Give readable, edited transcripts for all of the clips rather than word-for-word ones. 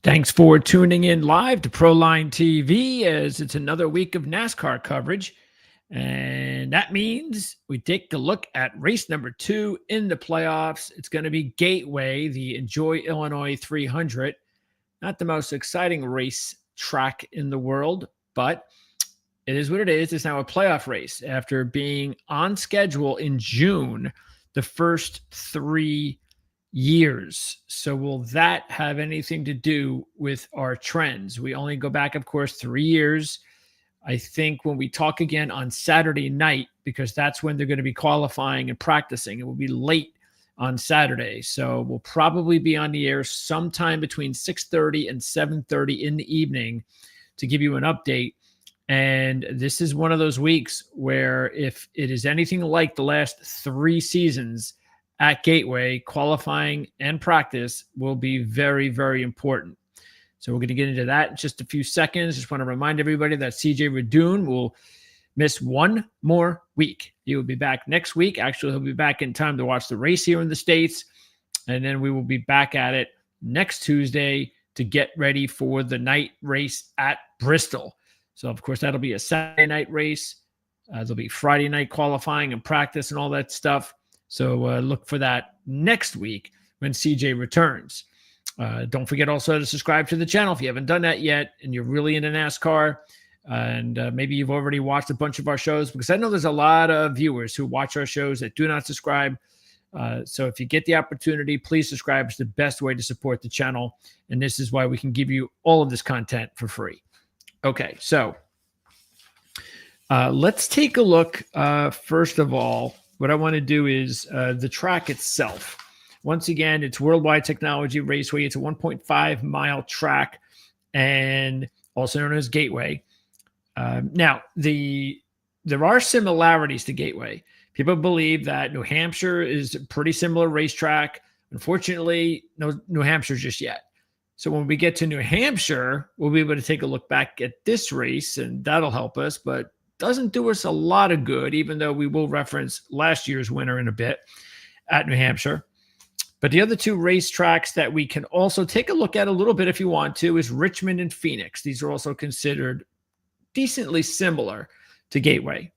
Thanks for tuning in live to Proline TV as it's another week of NASCAR coverage. And that means we take a look at race number 2 in the playoffs. It's going to be Gateway, the Enjoy Illinois 300. Not the most exciting race track in the world, but it is what it is. It's now a playoff race after being on schedule in June the first 3 years. So will that have anything to do with our trends? We only go back, of course, 3 years. I think when we talk again on Saturday night, because that's when they're going to be qualifying and practicing, it will be late on Saturday. So we'll probably be on the air sometime between 6:30 and 7:30 in the evening to give you an update. And this is one of those weeks where if it is anything like the last 3 seasons at Gateway, qualifying and practice will be very, very important. So we're going to get into that in just a few seconds. Just want to remind everybody that CJ Radoon will miss one more week. He will be back next week. Actually, he'll be back in time to watch the race here in the States. And then we will be back at it next Tuesday to get ready for the night race at Bristol. So, of course, that'll be a Saturday night race. There'll be Friday night qualifying and practice and all that stuff. So look for that next week when CJ returns. Don't forget also to subscribe to the channel if you haven't done that yet and you're really into NASCAR. And maybe you've already watched a bunch of our shows, because I know there's a lot of viewers who watch our shows that do not subscribe. So if you get the opportunity, please subscribe. It's the best way to support the channel. And this is why we can give you all of this content for free. Okay, so let's take a look. First of all, what I want to do is the track itself. Once again, it's World Wide Technology Raceway. It's a 1.5-mile track and also known as Gateway. Now, there are similarities to Gateway. People believe that New Hampshire is a pretty similar racetrack. Unfortunately, no New Hampshire just yet. So when we get to New Hampshire, we'll be able to take a look back at this race, and that'll help us, but doesn't do us a lot of good, even though we will reference last year's winner in a bit at New Hampshire. But the other 2 racetracks that we can also take a look at a little bit if you want to is Richmond and Phoenix. These are also considered decently similar to Gateway.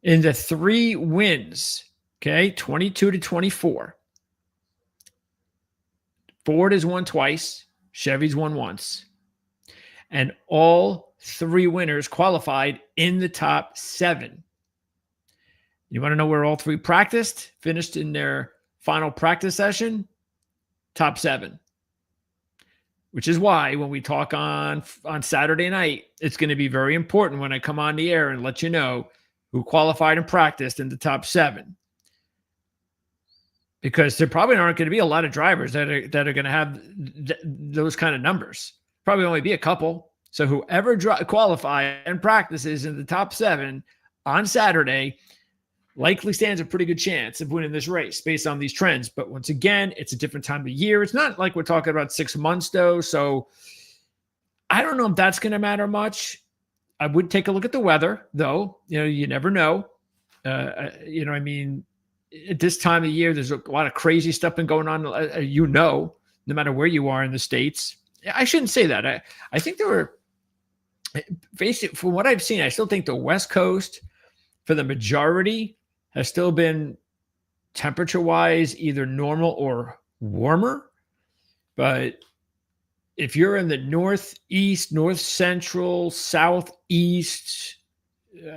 In the 3 wins, okay, 22-24. Ford has won twice. Chevy's won once. And all 3 winners qualified in the top 7. You want to know where all 3 practiced? Finished in their final practice session? Top 7. Which is why when we talk on Saturday night, it's going to be very important when I come on the air and let you know who qualified and practiced in the top 7. Because there probably aren't going to be a lot of drivers that are going to have those kind of numbers. Probably only be a couple. So whoever qualifies and practices in the top 7 on Saturday likely stands a pretty good chance of winning this race based on these trends. But once again, it's a different time of year. It's not like we're talking about 6 months, though. So I don't know if that's going to matter much. I would take a look at the weather, though. You never know. I mean, at this time of year, there's a lot of crazy stuff been going on, no matter where you are in the States. I shouldn't say that. I think there were, basically, from what I've seen, I still think the West Coast, for the majority, has still been temperature-wise either normal or warmer. But if you're in the northeast, north central, southeast,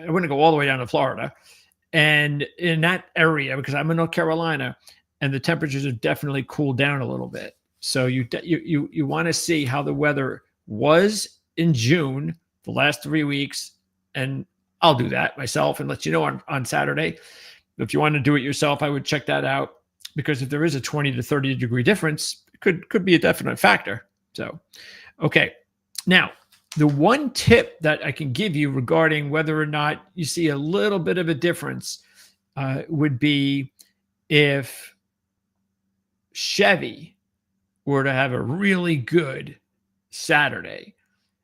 I wouldn't go all the way down to Florida, and in that area, because I'm in North Carolina, and the temperatures have definitely cooled down a little bit. So you want to see how the weather was in June, the last 3 weeks, and I'll do that myself and let you know on Saturday. If you want to do it yourself, I would check that out, because if there is a 20 to 30 degree difference, it could be a definite factor. So, okay. Now, the one tip that I can give you regarding whether or not you see a little bit of a difference would be if Chevy were to have a really good Saturday,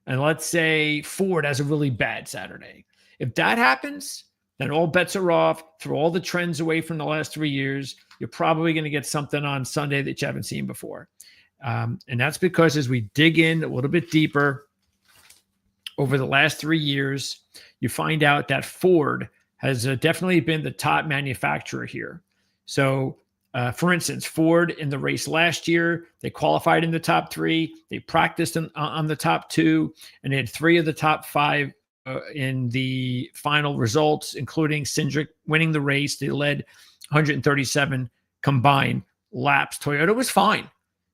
and let's say Ford has a really bad Saturday. If that happens, then all bets are off. Throw all the trends away from the last 3 years. You're probably going to get something on Sunday that you haven't seen before. And that's because as we dig in a little bit deeper over the last 3 years, you find out that Ford has definitely been the top manufacturer here. So, for instance, Ford in the race last year, they qualified in the top 3. They practiced on the top 2, and they had 3 of the top 5 in the final results, including Cindric winning the race. They led 137 combined laps. Toyota was fine.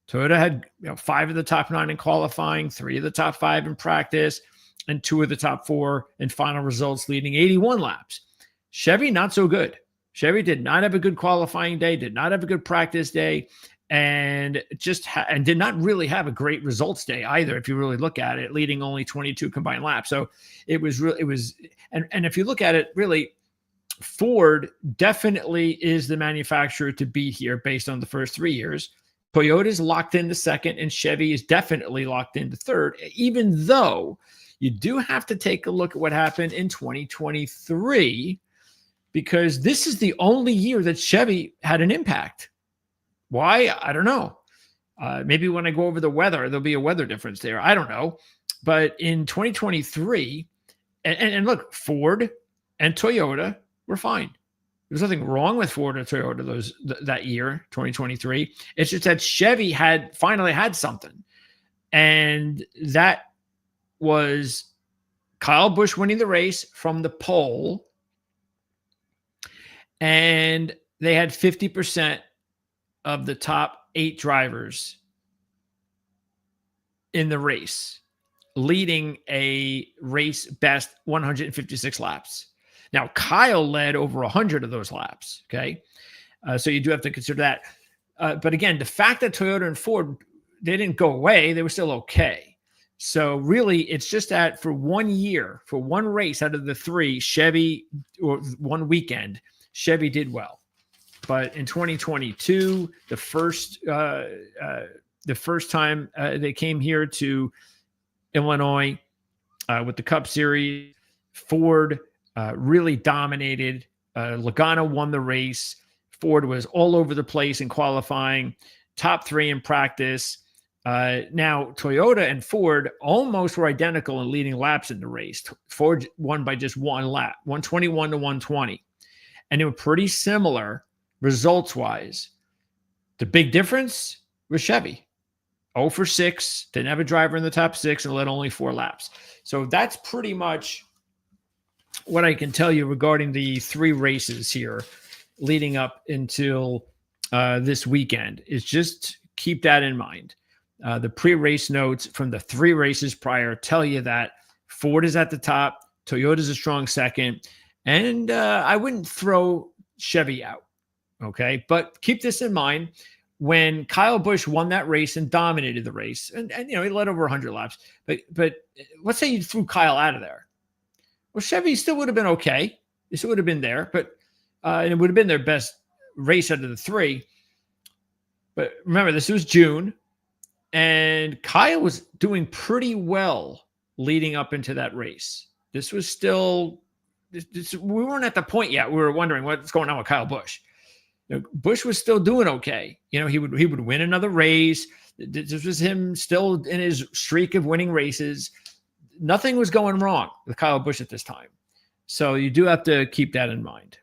Toyota had 5 of the top 9 in qualifying, 3 of the top 5 in practice, and 2 of the top 4 in final results, leading 81 laps. Chevy, not so good. Chevy did not have a good qualifying day, did not have a good practice day, and and did not really have a great results day either, if you really look at it, leading only 22 combined laps. So it was and if you look at it, really, Ford definitely is the manufacturer to beat here based on the first 3 years. Toyota's locked in the second, and Chevy is definitely locked into third, even though you do have to take a look at what happened in 2023, because this is the only year that Chevy had an impact. Why? I don't know. Maybe when I go over the weather, there'll be a weather difference there. I don't know. But in 2023, and look, Ford and Toyota were fine. There's nothing wrong with Ford or Toyota that year, 2023. It's just that Chevy finally had something. And that was Kyle Busch winning the race from the pole. And they had 50% of the top 8 drivers in the race, leading a race best 156 laps. Now, Kyle led over 100 of those laps, okay? So you do have to consider that. But again, the fact that Toyota and Ford, they didn't go away, they were still okay. So really, it's just that for 1 year, for one race out of the 3, Chevy, or one weekend, Chevy did well. But in 2022, the first time they came here to Illinois with the Cup Series, Ford really dominated. Logano won the race. Ford was all over the place in qualifying, top 3 in practice. Now, Toyota and Ford almost were identical in leading laps in the race. Ford won by just 1 lap, 121 to 120. And they were pretty similar results-wise. The big difference was Chevy. 0 for 6, didn't have a driver in the top 6, and led only 4 laps. So that's pretty much what I can tell you regarding the 3 races here leading up until this weekend. Is just keep that in mind. The pre-race notes from the 3 races prior tell you that Ford is at the top, Toyota's a strong second, and I wouldn't throw Chevy out, okay? But keep this in mind. When Kyle Busch won that race and dominated the race, and he led over 100 laps, but let's say you threw Kyle out of there. Well, Chevy still would have been okay. They still would have been there, but and it would have been their best race out of the 3. But remember, this was June, and Kyle was doing pretty well leading up into that race. This was still, we weren't at the point yet. We were wondering what's going on with Kyle Busch. Busch was still doing okay. He would win another race. This was him still in his streak of winning races. Nothing was going wrong with Kyle Busch at this time. So you do have to keep that in mind.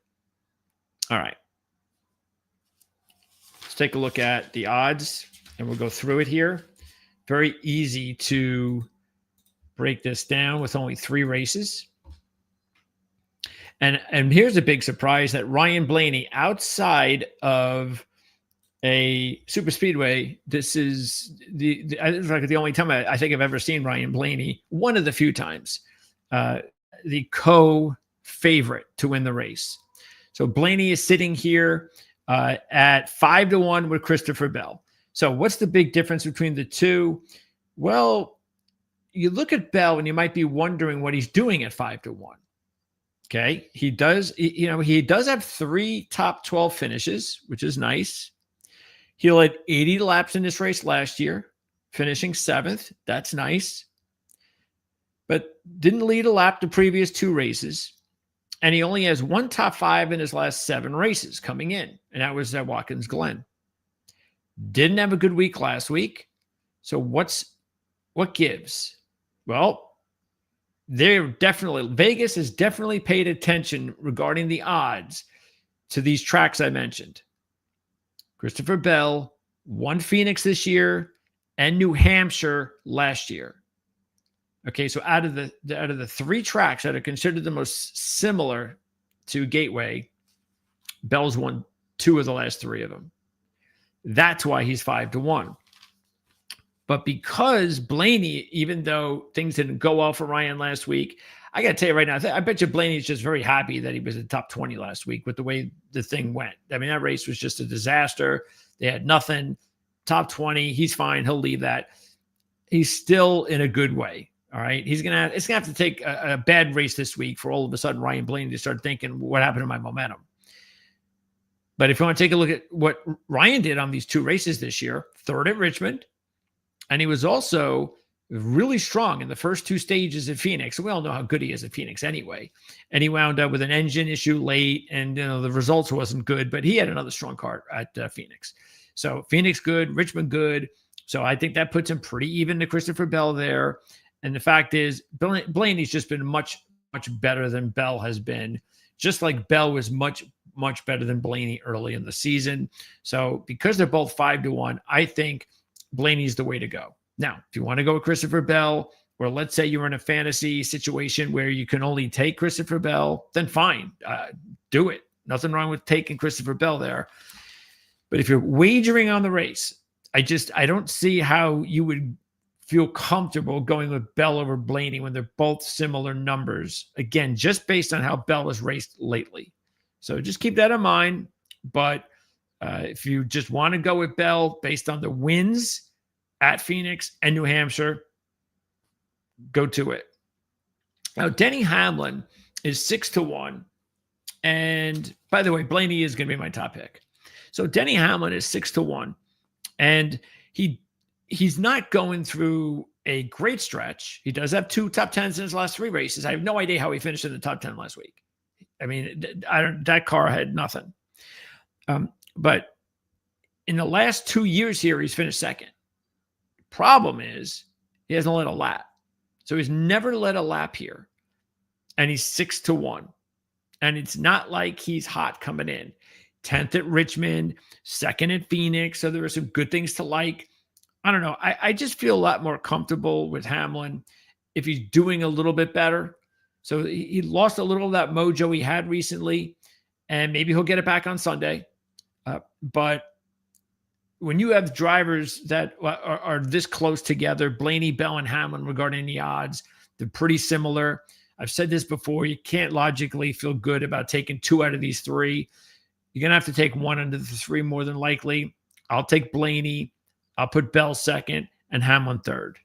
All right. Let's take a look at the odds, and we'll go through it here. Very easy to break this down with only 3 races. And here's a big surprise that Ryan Blaney, outside of a super speedway, this is the only time I think I've ever seen Ryan Blaney, one of the few times, the co-favorite to win the race. So Blaney is sitting here at 5-1 with Christopher Bell. So what's the big difference between the two? Well, you look at Bell and you might be wondering what he's doing at 5-1. Okay, he does have 3 top 12 finishes, which is nice. He led 80 laps in this race last year, finishing 7th. That's nice. But didn't lead a lap the previous 2 races. And he only has 1 top 5 in his last 7 races coming in. And that was at Watkins Glen. Didn't have a good week last week. So what gives? Well, Vegas has definitely paid attention regarding the odds to these tracks I mentioned. Christopher Bell won Phoenix this year and New Hampshire last year. Okay, so out of the three tracks that are considered the most similar to Gateway, Bell's won 2 of the last 3 of them. That's why he's 5-1. But because Blaney, even though things didn't go well for Ryan last week, I got to tell you right now, I bet you Blaney's just very happy that he was in top 20 last week with the way the thing went. I mean, that race was just a disaster. They had nothing. Top 20, he's fine. He'll leave that. He's still in a good way. All right. It's going to have to take a bad race this week for all of a sudden Ryan Blaney to start thinking, what happened to my momentum? But if you want to take a look at what Ryan did on these 2 races this year, 3rd at Richmond, and he was also really strong in the first 2 stages at Phoenix. We all know how good he is at Phoenix anyway. And he wound up with an engine issue late, and the results wasn't good, but he had another strong car at Phoenix. So Phoenix good, Richmond good. So I think that puts him pretty even to Christopher Bell there. And the fact is, Blaney's just been much, much better than Bell has been, just like Bell was much, much better than Blaney early in the season. So because they're both 5-1, I think Blaney's the way to go. Now, if you want to go with Christopher Bell, or let's say you're in a fantasy situation where you can only take Christopher Bell, then fine, do it. Nothing wrong with taking Christopher Bell there. But if you're wagering on the race, I don't see how you would feel comfortable going with Bell over Blaney when they're both similar numbers. Again, just based on how Bell has raced lately. So just keep that in mind. But if you just want to go with Bell based on the wins at Phoenix and New Hampshire, go to it. Now, Denny Hamlin is 6-1. And by the way, Blaney is going to be my top pick. So Denny Hamlin is 6-1. And he's not going through a great stretch. He does have 2 top 10s in his last 3 races. I have no idea how he finished in the top 10 last week. I mean, that car had nothing. But in the last 2 years here, he's finished second. Problem is, he hasn't led a lap. So he's never led a lap here. And he's 6-1. And it's not like he's hot coming in. 10th at Richmond, 2nd at Phoenix. So there are some good things to like. I don't know. I just feel a lot more comfortable with Hamlin if he's doing a little bit better. So he lost a little of that mojo he had recently, and maybe he'll get it back on Sunday. But when you have drivers that are this close together, Blaney, Bell, and Hamlin regarding the odds, they're pretty similar. I've said this before. You can't logically feel good about taking 2 out of these 3. You're going to have to take 1 out of the 3 more than likely. I'll take Blaney. I'll put Bell second and Hamlin third.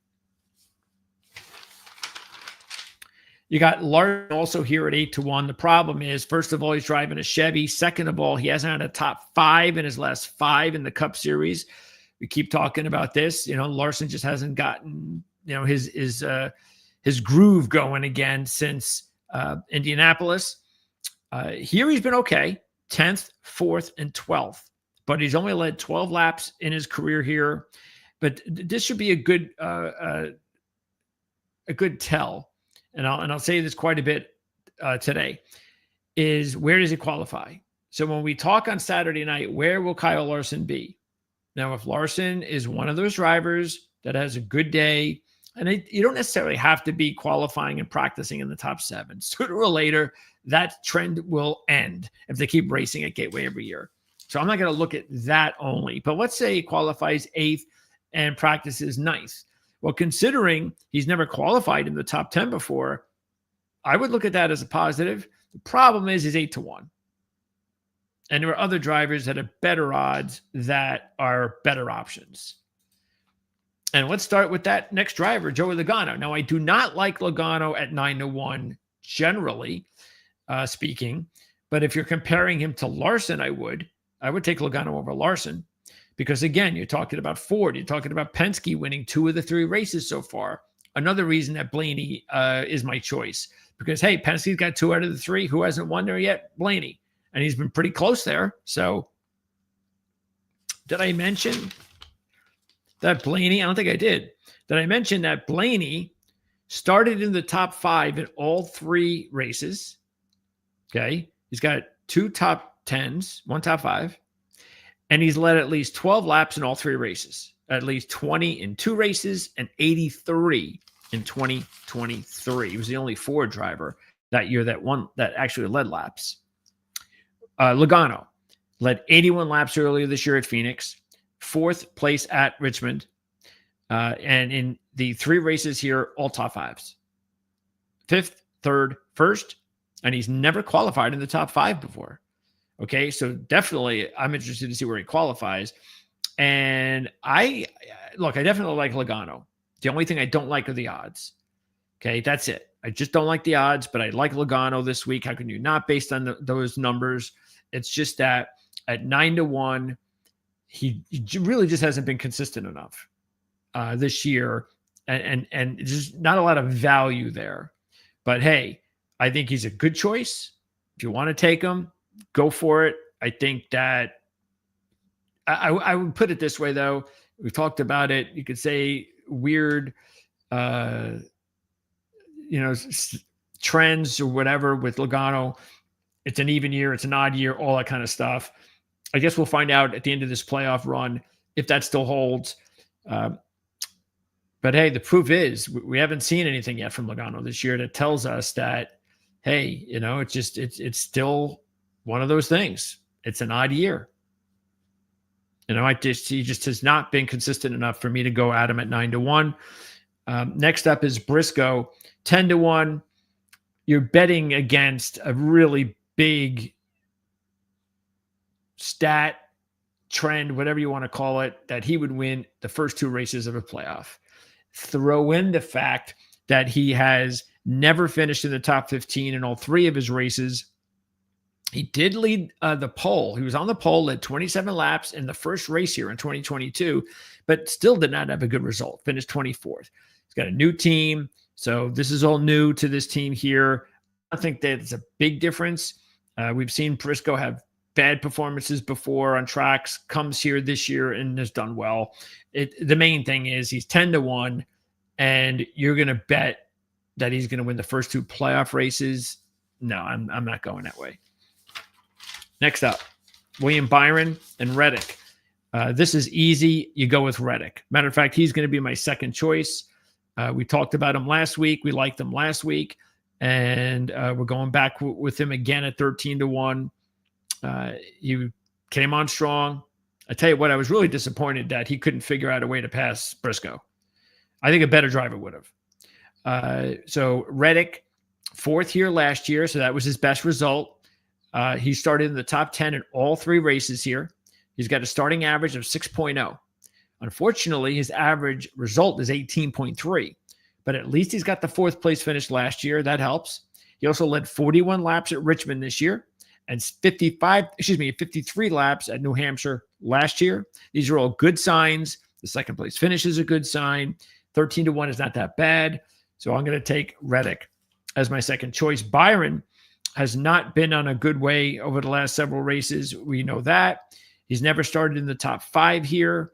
You got Larson also here at 8-1. The problem is, first of all, he's driving a Chevy. Second of all, he hasn't had a top 5 in his last 5 in the Cup Series. We keep talking about this. Larson just hasn't gotten, his groove going again since Indianapolis. Here he's been okay, 10th, 4th, and 12th. But he's only led 12 laps in his career here. But this should be a good tell. And I'll say this quite a bit today, is where does he qualify? So when we talk on Saturday night, where will Kyle Larson be? Now, if Larson is one of those drivers that has a good day, and you don't necessarily have to be qualifying and practicing in the top 7. Sooner or later, that trend will end if they keep racing at Gateway every year. So I'm not going to look at that only. But let's say he qualifies 8th and practices 9th. Well, considering he's never qualified in the top 10 before, I would look at that as a positive. The problem is he's 8-1. And there are other drivers that have better odds that are better options. And let's start with that next driver, Joey Logano. Now, I do not like Logano at 9-1, generally speaking. But if you're comparing him to Larson, I would take Logano over Larson. Because, again, you're talking about Ford. You're talking about Penske winning 2 of the 3 races so far. Another reason that Blaney is my choice. Because, hey, Penske's got 2 out of the 3. Who hasn't won there yet? Blaney. And he's been pretty close there. So, did I mention that Blaney, I don't think I did. Did I mention that Blaney started in the top 5 in all 3 races? Okay. He's got 2 top 10s, 1 top 5, and he's led at least 12 laps in all 3 races, at least 20 in 2 races, and 83 in 2023. He was the only Ford driver that year that actually led laps. Logano led 81 laps earlier this year at Phoenix, 4th place at Richmond, and in the 3 races here, all top 5s. 5th, 3rd, 1st, and he's never qualified in the top 5 before. Okay, so definitely I'm interested to see where he qualifies. And I definitely like Logano. The only thing I don't like are the odds. Okay, that's it. I just don't like the odds, but I like Logano this week. How can you not, based on those numbers? It's just that at 9-1, he really just hasn't been consistent enough this year, and just not a lot of value there. But hey, I think he's a good choice. If you want to take him, go for it. I think that I would put it this way, though. We've talked about it. You could say weird, trends or whatever with Logano. It's an even year. It's an odd year, all that kind of stuff. I guess we'll find out at the end of this playoff run if that still holds. But hey, the proof is we haven't seen anything yet from Logano this year that tells us that, hey, it's still one of those things. It's an odd year. He just has not been consistent enough for me to go at him at 9-1. Next up is Briscoe, 10-1. You're betting against a really big stat, trend, whatever you want to call it, that he would win the first 2 races of a playoff. Throw in the fact that he has never finished in the top 15 in all 3 of his races. He did lead the pole. He was on the pole, led 27 laps in the first race here in 2022, but still did not have a good result. Finished 24th. He's got a new team, so this is all new to this team here. I think that it's a big difference. We've seen Briscoe have bad performances before on tracks, comes here this year and has done well. The main thing is he's 10-1, and you're going to bet that he's going to win the first 2 playoff races. No, I'm not going that way. Next up, William Byron and Reddick. This is easy. You go with Reddick. Matter of fact, he's going to be my second choice. We talked about him last week. We liked him last week. And we're going back with him again at 13-1. He came on strong. I tell you what, I was really disappointed that he couldn't figure out a way to pass Briscoe. I think a better driver would have. So Reddick, 4th here last year. So that was his best result. He started in the top 10 in all 3 races here. He's got a starting average of 6.0. Unfortunately, his average result is 18.3, but at least he's got the 4th place finish last year. That helps. He also led 41 laps at Richmond this year and 53 laps at New Hampshire last year. These are all good signs. The 2nd place finish is a good sign. 13-1 is not that bad. So I'm going to take Reddick as my second choice. Byron has not been on a good way over the last several races. We know that. He's never started in the top 5 here.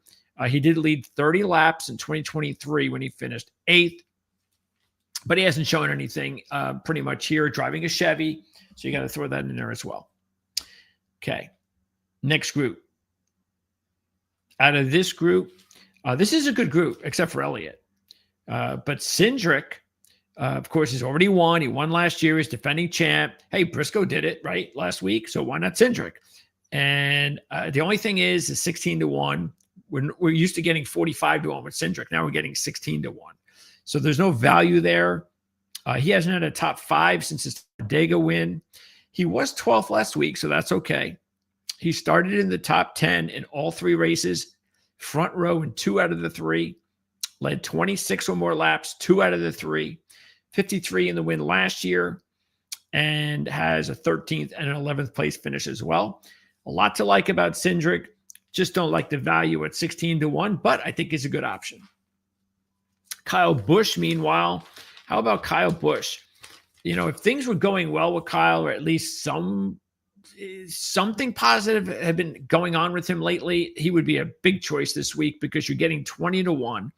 He did lead 30 laps in 2023 when he finished 8th, but he hasn't shown anything pretty much here, driving a Chevy. So you got to throw that in there as well. Okay. Next group. Out of this group, this is a good group, except for Elliott. But Cindric, of course, he's already won. He won last year. He's defending champ. Hey, Briscoe did it, right, last week. So why not Cindric? And the only thing is 16-1. We're used to getting 45-1 with Cindric. Now we're getting 16-1. So there's no value there. He hasn't had a top 5 since his Talladega win. He was 12th last week, so that's okay. He started in the top 10 in all 3 races, front row in 2 out of the 3, led 26 or more laps, 2 out of the 3, 53 in the win last year, and has a 13th and an 11th place finish as well. A lot to like about Cindric. Just don't like the value at 16-1, but I think he's a good option. Kyle Busch, meanwhile, how about Kyle Busch? If things were going well with Kyle, or at least some something positive had been going on with him lately, he would be a big choice this week because you're getting 20-1.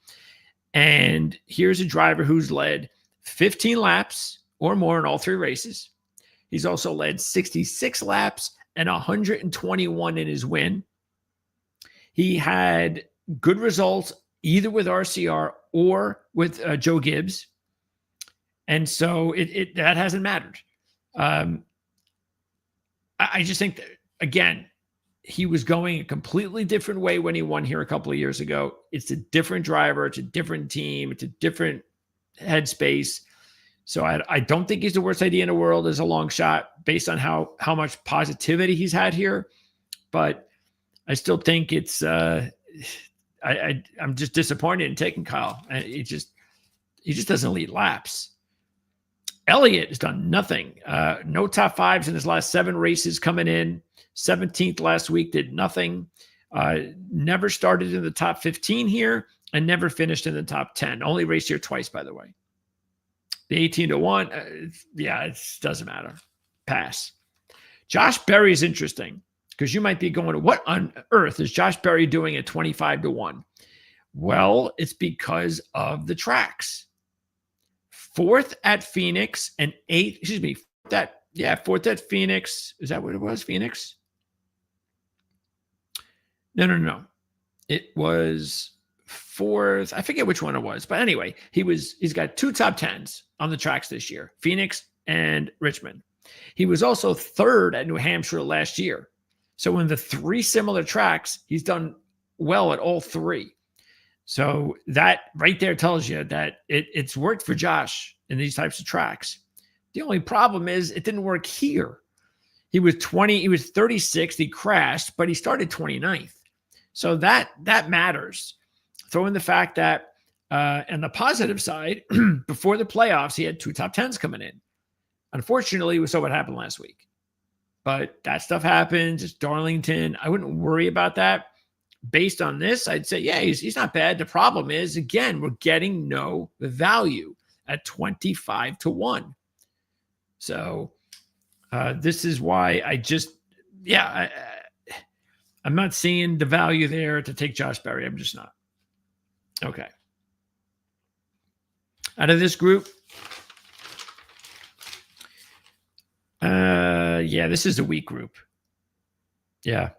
And here's a driver who's led 15 laps or more in all 3 races. He's also led 66 laps and 121 in his win. He had good results either with RCR or with Joe Gibbs. And so that hasn't mattered. I just think that, again, he was going a completely different way when he won here a couple of years ago. It's a different driver. It's a different team. It's a different headspace. So I don't think he's the worst idea in the world as a long shot based on how much positivity he's had here. But I still think it's I'm just disappointed in taking Kyle. He just doesn't lead laps. Elliott has done nothing. No top 5s in his last 7 races coming in. 17th last week, did nothing. Never started in the top 15 here and never finished in the top 10. Only raced here twice, by the way. The 18-1, it doesn't matter. Pass. Josh Berry is interesting because you might be going, what on earth is Josh Berry doing at 25-1? Well, it's because of the tracks. 4th at Phoenix and 4th at Phoenix. Is that what it was? Phoenix? No. It was 4th. I forget which one it was. But anyway, he's got 2 top 10s on the tracks this year, Phoenix and Richmond. He was also 3rd at New Hampshire last year. So in the 3 similar tracks, he's done well at all 3. So that right there tells you that it's worked for Josh in these types of tracks. The only problem is it didn't work here. He was 36th, he crashed, but he started 29th. So that matters. Throw in the fact that, and the positive side, before the playoffs, he had 2 top 10s coming in. Unfortunately, we saw what happened last week. But that stuff happens. It's Darlington. I wouldn't worry about that. Based on this, I'd say, yeah, he's not bad. The problem is, again, we're getting no value at 25-1. So this is why I'm not seeing the value there to take Josh Berry. I'm just not. Okay. Out of this group, this is the weak group. Yeah.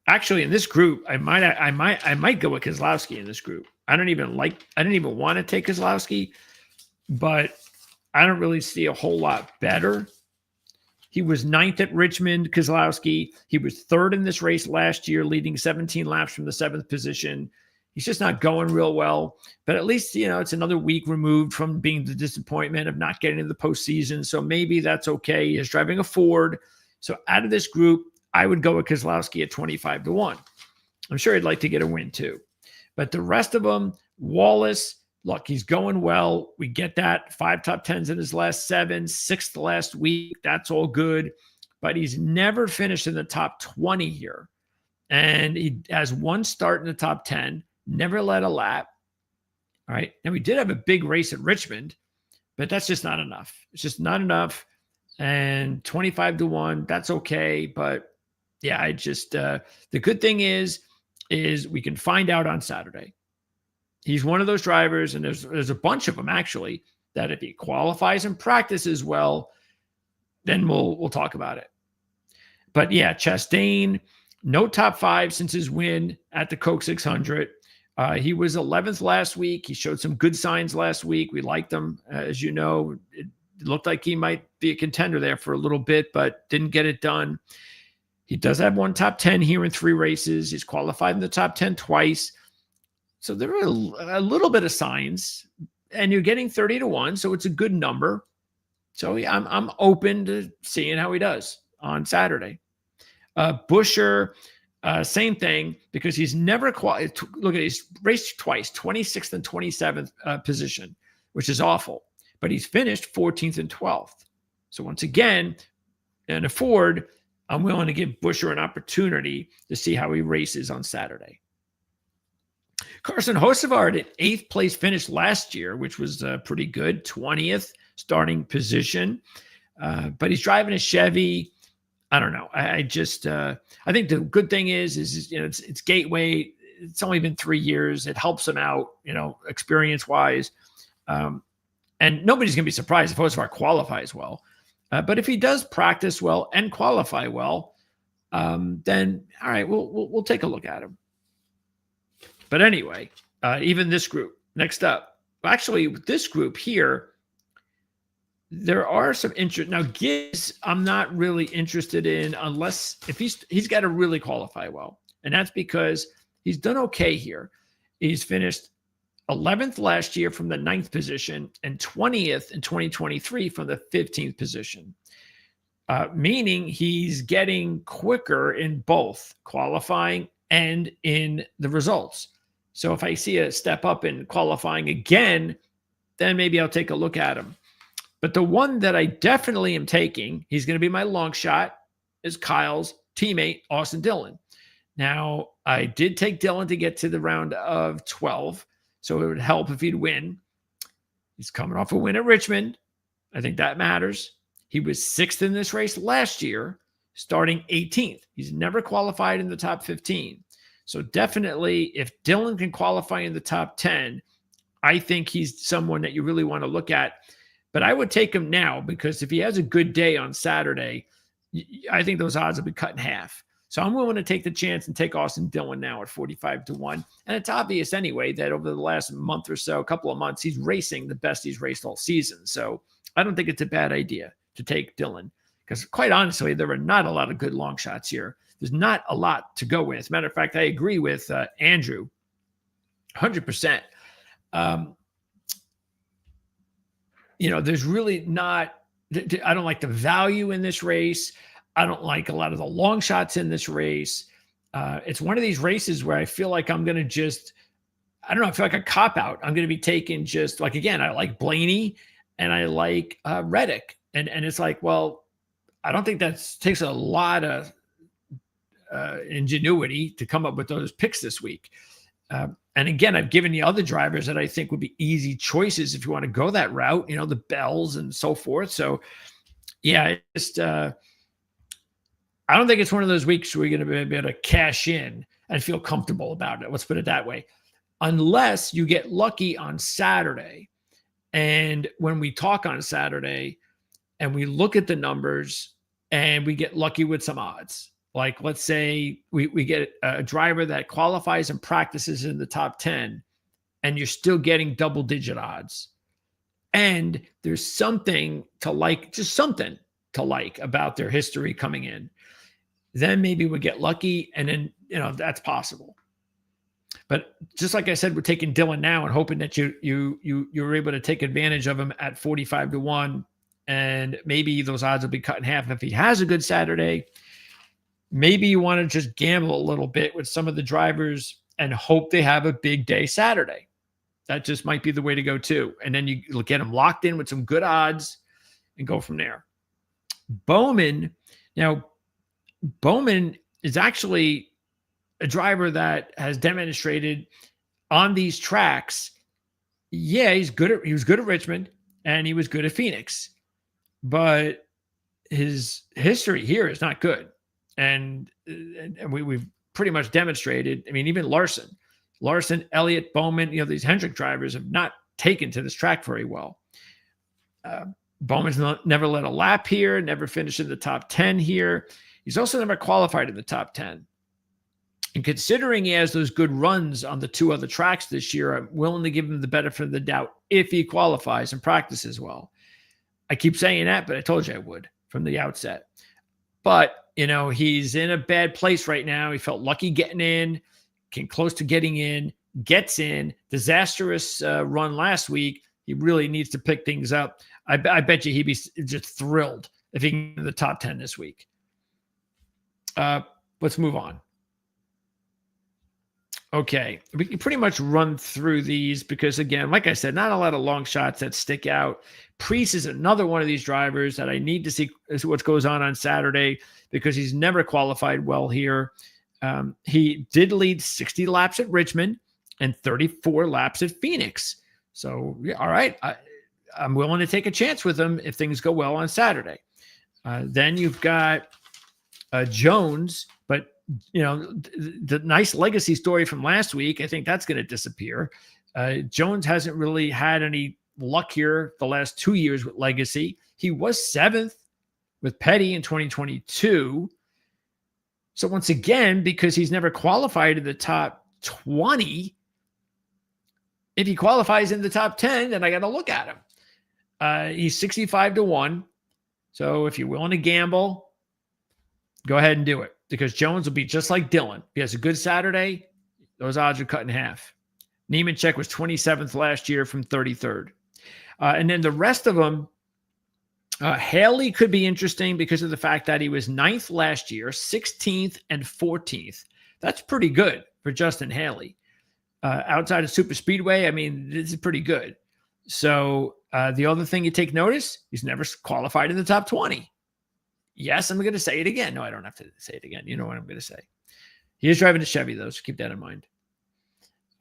Actually, in this group, I might go with Keselowski in this group. I didn't even want to take Keselowski, but I don't really see a whole lot better. He was 9th at Richmond, Keselowski. He was 3rd in this race last year, leading 17 laps from the 7th position. He's just not going real well, but at least, it's another week removed from being the disappointment of not getting into the postseason. So maybe that's okay. He's driving a Ford. So out of this group, I would go with Keselowski at 25-1. I'm sure he'd like to get a win too. But the rest of them, Wallace, look, he's going well. We get that. 5 top 10s in his last 7, 6th last week. That's all good. But he's never finished in the top 20 here. And he has 1 start in the top 10, never led a lap. All right. And we did have a big race at Richmond, but that's just not enough. It's just not enough. And 25-1, that's okay. But yeah, the good thing is we can find out on Saturday. He's one of those drivers, and there's a bunch of them actually, that if he qualifies and practices well, then we'll talk about it. But yeah, Chastain, no top 5 since his win at the Coke 600. He was 11th last week. He showed some good signs last week. We liked him. As you know, it looked like he might be a contender there for a little bit, but didn't get it done. He does have 1 top 10 here in 3 races. He's qualified in the top 10 twice. So there are a little bit of signs, and you're getting 30-1, so it's a good number. So yeah, I'm open to seeing how he does on Saturday. Buescher, same thing, because he's never look at he's raced twice, 26th and 27th position, which is awful. But he's finished 14th and 12th. So once again, in a Ford, I'm willing to give Buescher an opportunity to see how he races on Saturday. Carson Hocevaart at 8th place finish last year, which was pretty good, 20th starting position. But he's driving a Chevy. I don't know. I just I think the good thing is it's Gateway. It's only been 3 years. It helps him out, experience wise. And nobody's going to be surprised if Osvar qualifies well. But if he does practice well and qualify well, then all right, we'll take a look at him. But anyway, even this group next up, actually this group here, there are some interest. Now Gibbs, I'm not really interested in unless if he's got to really qualify well, and that's because he's done okay here. He's finished 11th last year from the 9th position and 20th in 2023 from the 15th position, meaning he's getting quicker in both qualifying and in the results. So if I see a step up in qualifying again, then maybe I'll take a look at him. But the one that I definitely am taking, he's going to be my long shot, is Kyle's teammate, Austin Dillon. Now, I did take Dillon to get to the round of 12, so it would help if he'd win. He's coming off a win at Richmond. I think that matters. He was 6th in this race last year, starting 18th. He's never qualified in the top 15. So definitely, if Dillon can qualify in the top 10, I think he's someone that you really want to look at. But I would take him now because if he has a good day on Saturday, I think those odds will be cut in half. So I'm willing to take the chance and take Austin Dillon now at 45-1. And it's obvious anyway that over the last month or so, a couple of months, he's racing the best he's raced all season. So I don't think it's a bad idea to take Dillon because quite honestly, there are not a lot of good long shots here. There's not a lot to go with. As a matter of fact, I agree with Andrew 100%. There's really not, I don't like the value in this race. I don't like a lot of the long shots in this race. It's one of these races where I feel like I'm going to just, I don't know, I feel like a cop out. I'm going to be taking just like, again, I like Blaney and I like Reddick. And it's like, well, I don't think that takes a lot of ingenuity to come up with those picks this week. And again, I've given you other drivers that I think would be easy choices if you want to go that route, the Bells and so forth. So yeah, I don't think it's one of those weeks where you're going to be able to cash in and feel comfortable about it. Let's put it that way. Unless you get lucky on Saturday. And when we talk on Saturday and we look at the numbers and we get lucky with some odds, like let's say we get a driver that qualifies and practices in the top 10 and you're still getting double-digit odds. And there's something to like, just something to like about their history coming in. Then maybe we get lucky and then, that's possible. But just like I said, we're taking Dillon now and hoping that you're able to take advantage of him at 45-1 and maybe those odds will be cut in half. If he has a good Saturday, maybe you want to just gamble a little bit with some of the drivers and hope they have a big day Saturday. That just might be the way to go too. And then you get them locked in with some good odds and go from there. Bowman is actually a driver that has demonstrated on these tracks. Yeah, he was good at Richmond and he was good at Phoenix, but his history here is not good. And we've pretty much demonstrated. I mean, even Larson, Elliott, Bowman, these Hendrick drivers have not taken to this track very well. Bowman's never led a lap here, never finished in the top 10 here. He's also never qualified in the top 10. And considering he has those good runs on the 2 other tracks this year, I'm willing to give him the benefit of the doubt if he qualifies and practices well. I keep saying that, but I told you I would from the outset. But, he's in a bad place right now. He felt lucky getting in, came close to getting in, gets in. Disastrous run last week. He really needs to pick things up. I bet you he'd be just thrilled if he can get in the top 10 this week. Let's move on. Okay, we can pretty much run through these because, again, like I said, not a lot of long shots that stick out. Priest is another one of these drivers that I need to see what goes on Saturday because he's never qualified well here. He did lead 60 laps at Richmond and 34 laps at Phoenix. So, yeah, all right, I'm willing to take a chance with him if things go well on Saturday. Then you've got Jones, but the nice legacy story from last week, I think that's going to disappear. Jones hasn't really had any luck here the last 2 years with legacy. He was 7th with Petty in 2022. So once again, because he's never qualified in the top 20, if he qualifies in the top 10, then I got to look at him. He's 65-1. So if you're willing to gamble, go ahead and do it, because Jones will be just like Dillon. If he has a good Saturday, those odds are cut in half. Nemechek was 27th last year from 33rd. And then the rest of them, Haley could be interesting because of the fact that he was 9th last year, 16th and 14th. That's pretty good for Justin Haley. Outside of Super Speedway, I mean, this is pretty good. So the other thing you take notice, he's never qualified in the top 20. Yes, I'm going to say it again. No, I don't have to say it again. You know what I'm going to say. He is driving a Chevy, though, so keep that in mind.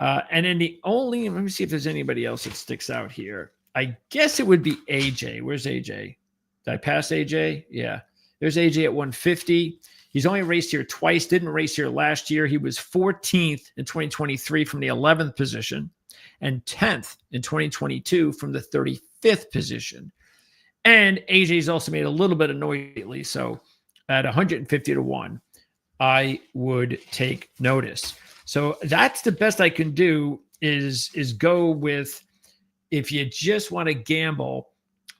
And then let me see if there's anybody else that sticks out here. I guess it would be AJ. Where's AJ? Did I pass AJ? Yeah. There's AJ at 150. He's only raced here twice, didn't race here last year. He was 14th in 2023 from the 11th position and 10th in 2022 from the 35th position. And AJ's also made a little bit of noise lately. So at 150-1, I would take notice. So that's the best I can do is go with, if you just want to gamble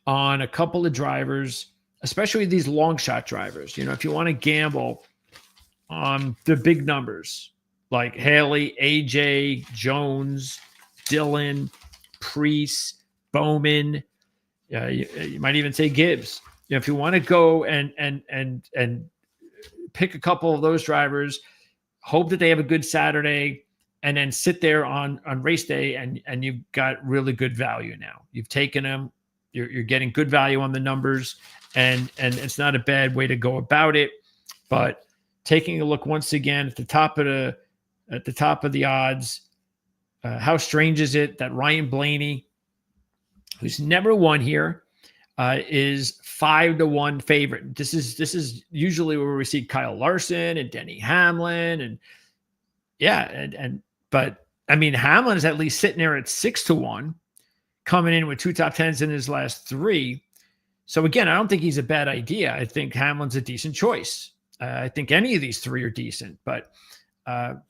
on a couple of drivers, especially these long shot drivers. If you want to gamble on the big numbers like Haley, AJ, Jones, Dillon, Preece, Bowman, you might even say Gibbs. If you want to go and pick a couple of those drivers, hope that they have a good Saturday, and then sit there on race day and you've got really good value now. You've taken them. You're getting good value on the numbers, and it's not a bad way to go about it. But taking a look once again at the top of the odds, how strange is it that Ryan Blaney, who's never won here, is 5-1 favorite. This is usually where we see Kyle Larson and Denny Hamlin, but I mean, Hamlin is at least sitting there at 6-1, coming in with 2 top 10s in his last 3. So again, I don't think he's a bad idea. I think Hamlin's a decent choice. I think any of these 3 are decent, but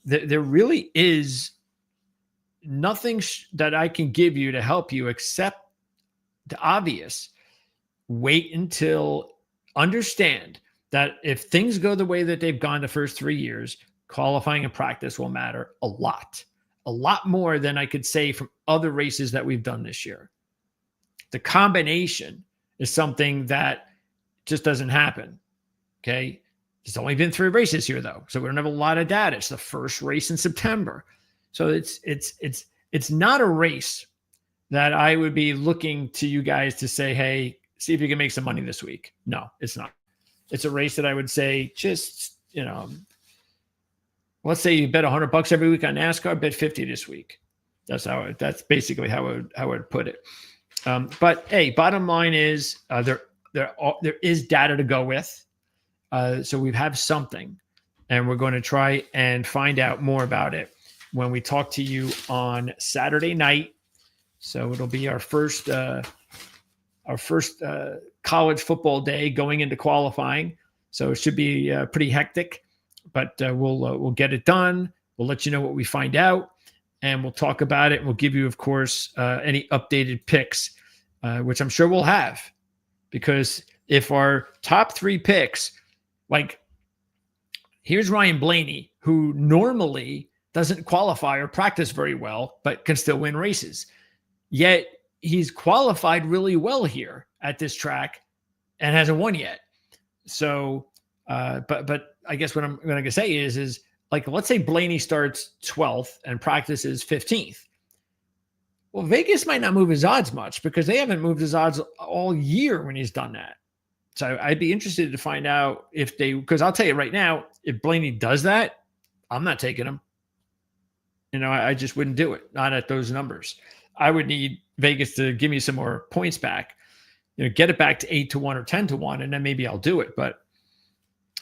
there really is nothing that I can give you to help you except the obvious. Wait until understand that if things go the way that they've gone the first 3 years, qualifying and practice will matter a lot more than I could say from other races that we've done this year. The combination is something that just doesn't happen. Okay. It's only been 3 races here though, so we don't have a lot of data. It's the first race in September. So it's not a race that I would be looking to you guys to say, hey, see if you can make some money this week. No, it's not. It's a race that I would say, just, let's say you bet $100 every week on NASCAR, bet 50 this week. That's basically how I would put it. But hey, bottom line is there is data to go with. So we have something, and we're going to try and find out more about it when we talk to you on Saturday night. So it'll be our first college football day going into qualifying. So it should be pretty hectic, but we'll get it done. We'll let you know what we find out, and we'll talk about it. We'll give you, of course, any updated picks, which I'm sure we'll have, because if our top 3 picks, like here's Ryan Blaney, who normally doesn't qualify or practice very well, but can still win races. Yet he's qualified really well here at this track and hasn't won yet. So, but I guess what I'm going to say is like, let's say Blaney starts 12th and practices 15th. Well, Vegas might not move his odds much because they haven't moved his odds all year when he's done that. So I'd be interested to find out because I'll tell you right now, if Blaney does that, I'm not taking him. I just wouldn't do it. Not at those numbers. I would need Vegas to give me some more points back, get it back to 8-1 or 10-1, and then maybe I'll do it. But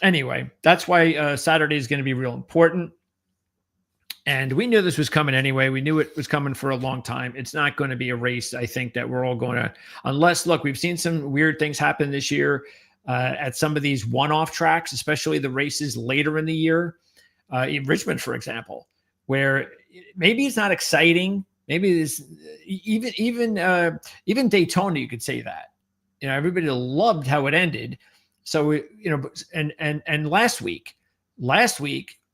Anyway, that's why Saturday is going to be real important. And we knew this was coming anyway. We knew it was coming for a long time. It's not going to be a race, I think, that we're all going to, unless, look, we've seen some weird things happen this year at some of these one-off tracks, especially the races later in the year. In Richmond, for example, where maybe it's not exciting. Maybe it's even Daytona, you could say that. Everybody loved how it ended. So, and last week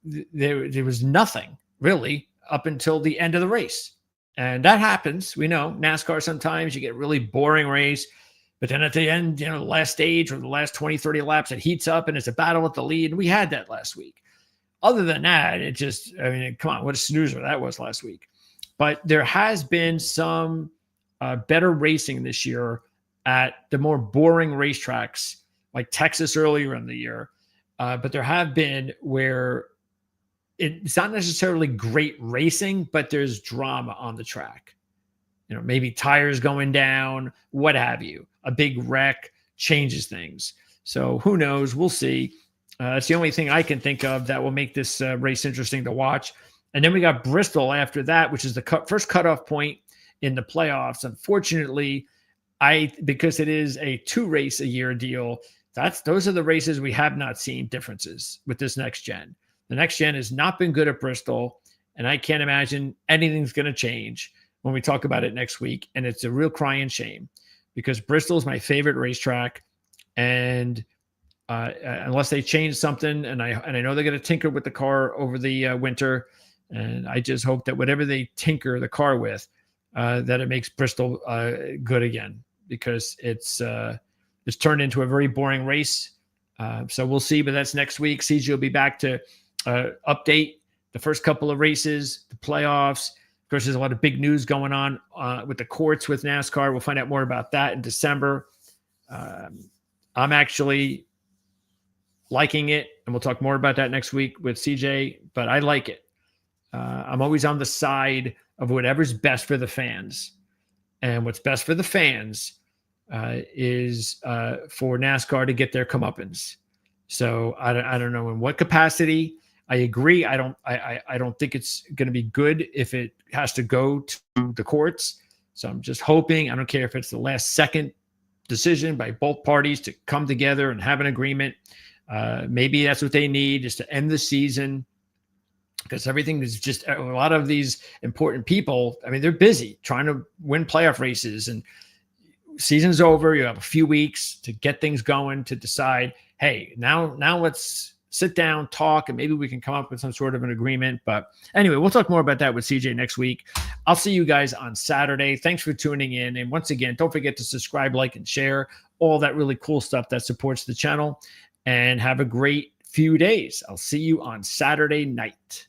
there was nothing really up until the end of the race. And that happens. We know NASCAR, sometimes you get a really boring race, but then at the end, the last stage or the last 20, 30 laps, it heats up and it's a battle at the lead. And we had that last week. Other than that, come on, what a snoozer that was last week. But there has been some better racing this year at the more boring racetracks like Texas earlier in the year. But there have been where it's not necessarily great racing, but there's drama on the track. Maybe tires going down, what have you. A big wreck changes things. So who knows? We'll see. It's the only thing I can think of that will make this race interesting to watch. And then we got Bristol after that, which is the first cutoff point in the playoffs. Unfortunately, because it is a 2-race-a-year deal, those are the races we have not seen differences with this next gen. The next gen has not been good at Bristol, and I can't imagine anything's going to change when we talk about it next week. And it's a real crying shame because Bristol is my favorite racetrack, and unless they change something, and I know they're going to tinker with the car over the winter, and I just hope that whatever they tinker the car with, that it makes Bristol good again, because it's turned into a very boring race. So we'll see, but that's next week. CJ will be back to update the first couple of races, the playoffs. Of course, there's a lot of big news going on with the courts with NASCAR. We'll find out more about that in December. I'm actually liking it, and we'll talk more about that next week with CJ, but I like it. I'm always on the side of whatever's best for the fans. And what's best for the fans is for NASCAR to get their comeuppance. So I don't know in what capacity. I agree. I don't think it's going to be good if it has to go to the courts. So I'm just hoping. I don't care if it's the last second decision by both parties to come together and have an agreement. Maybe that's what they need, is to end the season, because everything is just a lot of these important people. I mean, they're busy trying to win playoff races, and season's over. You have a few weeks to get things going, to decide, hey, now let's sit down, talk, and maybe we can come up with some sort of an agreement. But anyway, we'll talk more about that with CJ next week. I'll see you guys on Saturday. Thanks for tuning in. And once again, don't forget to subscribe, like, and share all that really cool stuff that supports the channel. And have a great few days. I'll see you on Saturday night.